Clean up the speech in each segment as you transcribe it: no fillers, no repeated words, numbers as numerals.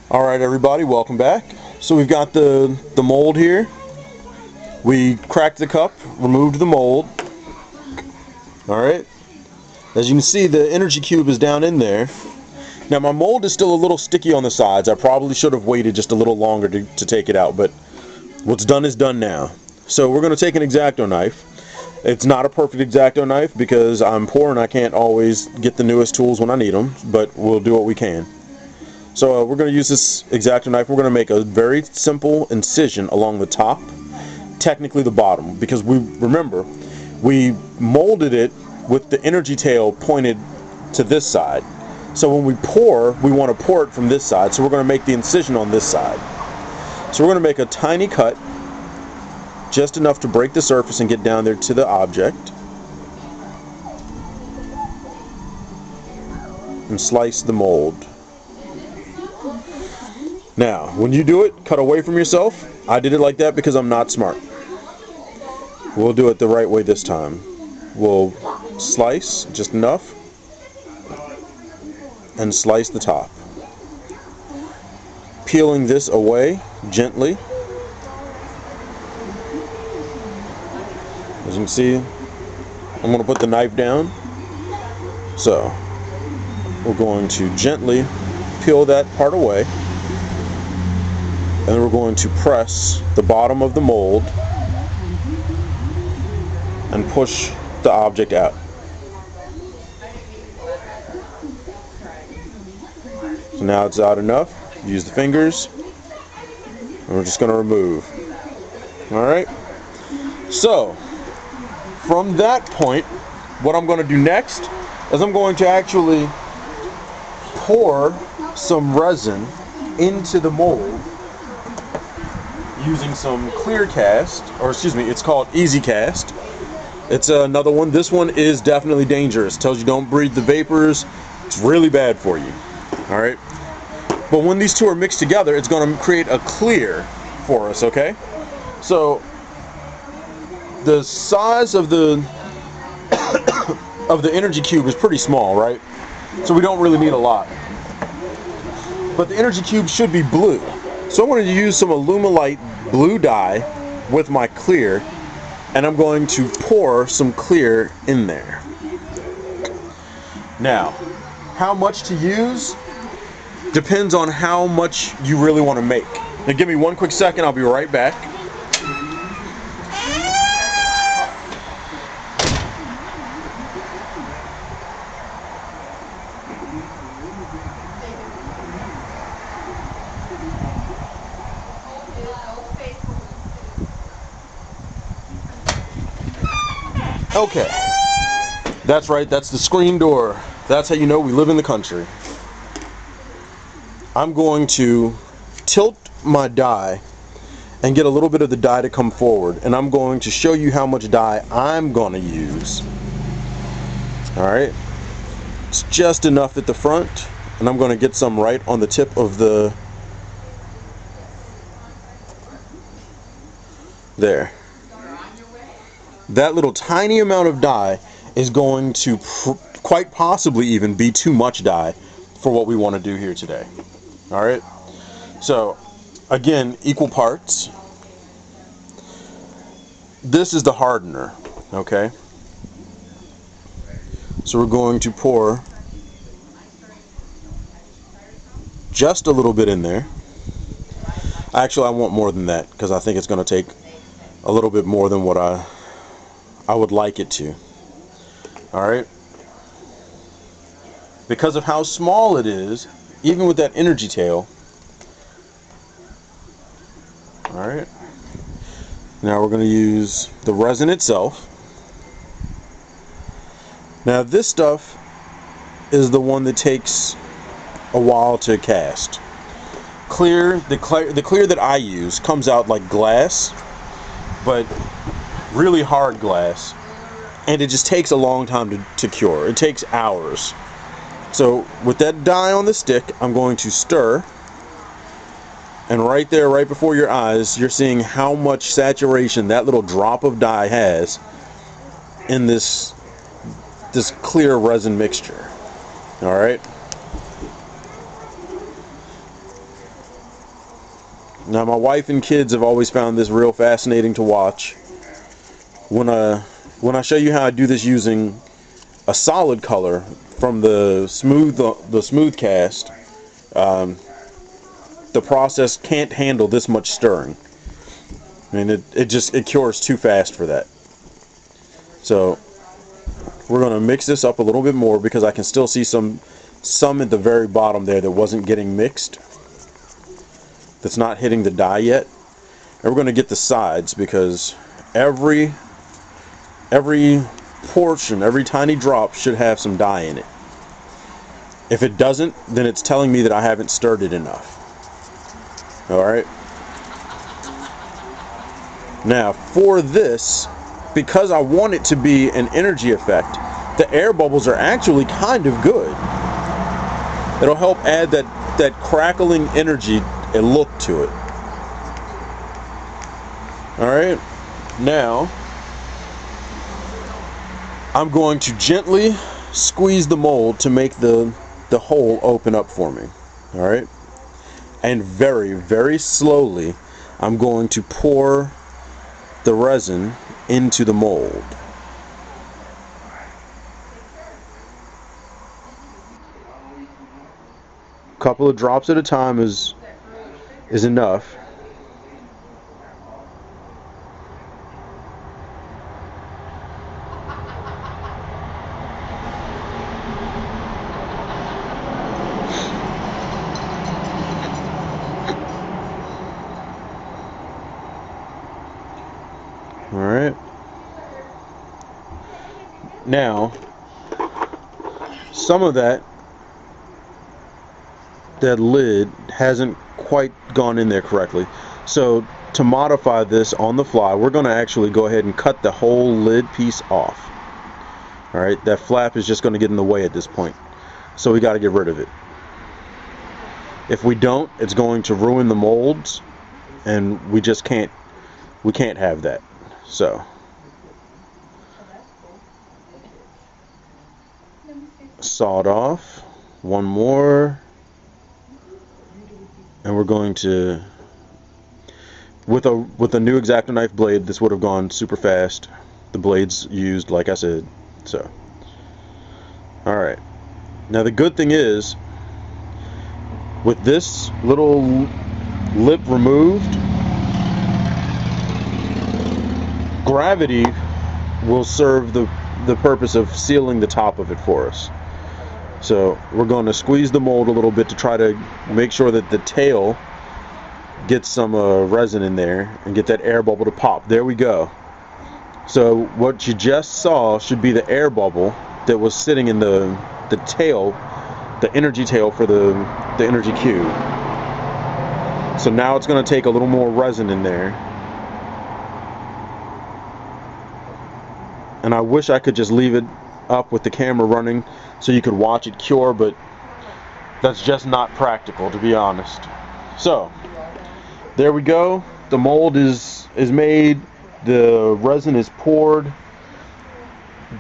Alright everybody, welcome back. So we've got the mold here. We cracked the cup, removed the mold. Alright. As you can see, the energy cube is down in there. Now my mold is still a little sticky on the sides. I probably should have waited just a little longer to take it out, but what's done is done now. So we're going to take an X-Acto knife. It's not a perfect X-Acto knife because I'm poor and I can't always get the newest tools when I need them, but we'll do what we can. So we're going to use this X-Acto knife. We're going to make a very simple incision along the top, technically the bottom, because we molded it with the energy tail pointed to this side. So when we pour, we want to pour it from this side, so we're going to make the incision on this side. So we're going to make a tiny cut, just enough to break the surface and get down there to the object, and slice the mold. Now, when you do it, cut away from yourself. I did it like that because I'm not smart. We'll do it the right way this time. We'll slice just enough and slice the top. Peeling this away gently. As you can see, I'm going to put the knife down. So, we're going to gently peel that part away. And then we're going to press the bottom of the mold and push the object out. So now it's out enough. Use the fingers. And we're just going to remove. Alright? So, from that point, what I'm going to do next is I'm going to actually pour some resin into the mold using some clear cast, or excuse me, it's called Easy Cast. It's another one. This one is definitely dangerous. It tells you don't breathe the vapors. It's really bad for you. Alright? But when these two are mixed together, it's going to create a clear for us, okay? So, the size of the of the energy cube is pretty small, right? So we don't really need a lot. But the energy cube should be blue. So I'm going to use some Alumilite blue dye with my clear, and I'm going to pour some clear in there. Now, how much to use depends on how much you really want to make. Now give me one quick second, I'll be right back. Okay, that's right, that's the screen door. That's how you know we live in the country. I'm going to tilt my die and get a little bit of the dye to come forward, and I'm going to show you how much dye I'm going to use. Alright, it's just enough at the front, and I'm going to get some right on the tip of the... there. That little tiny amount of dye is going to quite possibly even be too much dye for what we want to do here today. Alright, so again, equal parts. This is the hardener, okay? So we're going to pour just a little bit in there. Actually, I want more than that because I think it's going to take a little bit more than what I would like it to. Alright? Because of how small it is, even with that energy tail. Alright? Now we're going to use the resin itself. Now this stuff is the one that takes a while to cast. The clear that I use comes out like glass, but really hard glass, and it just takes a long time to cure. It takes hours. So with that dye on the stick, I'm going to stir, and right there, right before your eyes, you're seeing how much saturation that little drop of dye has in this clear resin mixture. Alright? Now my wife and kids have always found this real fascinating to watch. When I show you how I do this using a solid color from the smooth cast, the process can't handle this much stirring. I mean, it cures too fast for that. So we're going to mix this up a little bit more because I can still see some at the very bottom there that wasn't getting mixed, that's not hitting the dye yet. And we're going to get the sides because every portion, every tiny drop should have some dye in it. If it doesn't, then it's telling me that I haven't stirred it enough. Alright. Now, for this, because I want it to be an energy effect, the air bubbles are actually kind of good. It'll help add that crackling energy and look to it. Alright. Now, I'm going to gently squeeze the mold to make the hole open up for me. Alright? And very, very slowly, I'm going to pour the resin into the mold. A couple of drops at a time is enough. Alright. Now, some of that lid hasn't quite gone in there correctly. So to modify this on the fly, we're going to actually go ahead and cut the whole lid piece off. Alright, that flap is just going to get in the way at this point. So we got to get rid of it. If we don't, it's going to ruin the molds, and we can't have that. So saw it off, one more, and we're going to, with a new X-Acto knife blade, this would have gone super fast. The blade's used, like I said. So alright, now the good thing is, with this little lip removed, gravity will serve the purpose of sealing the top of it for us. So we're going to squeeze the mold a little bit to try to make sure that the tail gets some resin in there and get that air bubble to pop. There we go. So what you just saw should be the air bubble that was sitting in the tail, the energy tail for the energy cube. So now it's going to take a little more resin in there. And I wish I could just leave it up with the camera running so you could watch it cure, but that's just not practical, to be honest. So there we go. The mold is made. The resin is poured.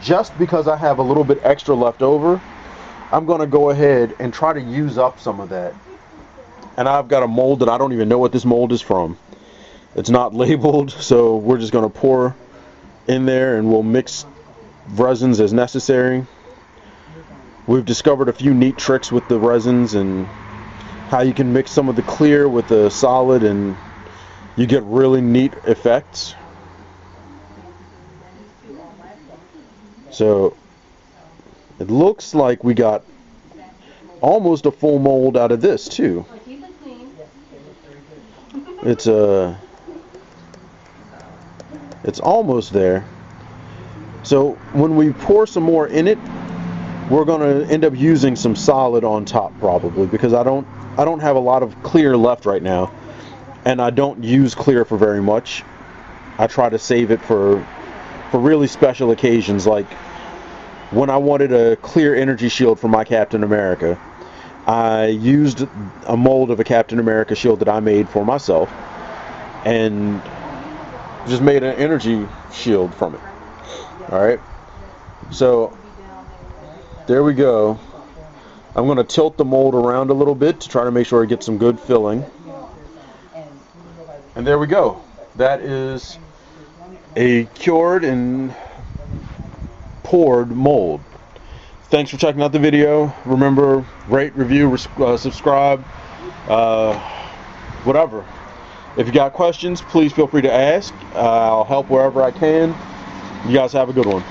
Just because I have a little bit extra left over, I'm going to go ahead and try to use up some of that. And I've got a mold that I don't even know what this mold is from. It's not labeled, so we're just going to pour in there and we'll mix resins as necessary. We've discovered a few neat tricks with the resins and how you can mix some of the clear with the solid and you get really neat effects. So it looks like we got almost a full mold out of this too. It's almost there. So when we pour some more in it, we're going to end up using some solid on top probably, because I don't have a lot of clear left right now, and I don't use clear for very much. I try to save it for really special occasions, like when I wanted a clear energy shield for my Captain America. I used a mold of a Captain America shield that I made for myself and just made an energy shield from it. Alright, so there we go. I'm going to tilt the mold around a little bit to try to make sure I get some good filling. And there we go. That is a cured and poured mold. Thanks for checking out the video. Remember, rate, review, subscribe, whatever. If you got questions, please feel free to ask. I'll help wherever I can. You guys have a good one.